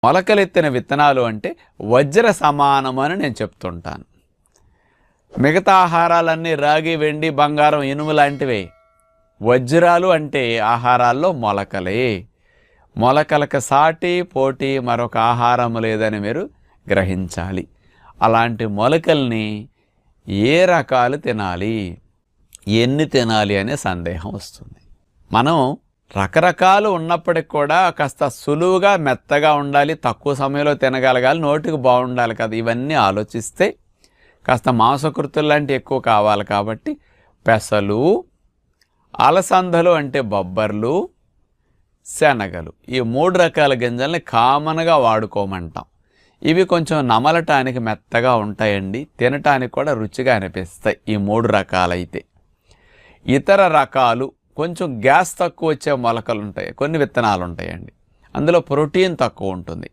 మొలకలెత్తిన విత్తనాలు అంటే వజ్ర సమానమని నేను చెప్తుంటాను. మిగతా ఆహారాలన్నీ రాగి, వెండి, బంగారం, ఇనుము లాంటివే. వజ్రాలు అంటే ఆహారాల్లో మొలకలే. మొలకలకు సాటి పోటీ మరొక ఆహారం లేదని మీరు గ్రహించాలి. అలాంటి మొలకల్ని ఏ రకాలు తినాలి, ఎన్ని తినాలి అనే సందేహం వస్తుంది. మనం రకరకాలు ఉన్నప్పటికి కూడా కాస్త సులువుగా మెత్తగా ఉండాలి, తక్కువ సమయంలో తినగలగాలి, నోటికి బాగుండాలి కదా. ఇవన్నీ ఆలోచిస్తే కాస్త మాంసకృతులు లాంటి ఎక్కువ కావాలి. కాబట్టి పెసలు, అలసందలు అంటే బొబ్బర్లు, శనగలు, ఈ 3 రకాల గింజల్ని కామన్గా వాడుకోమంటాం. ఇవి కొంచెం నమలటానికి మెత్తగా ఉంటాయండి, తినటానికి కూడా రుచిగా అనిపిస్తాయి ఈ 3 రకాలైతే. ఇతర రకాలు కొంచెం గ్యాస్ తక్కువ వచ్చే మొలకలు ఉంటాయి, కొన్ని విత్తనాలు ఉంటాయండి, అందులో ప్రోటీన్ తక్కువ ఉంటుంది.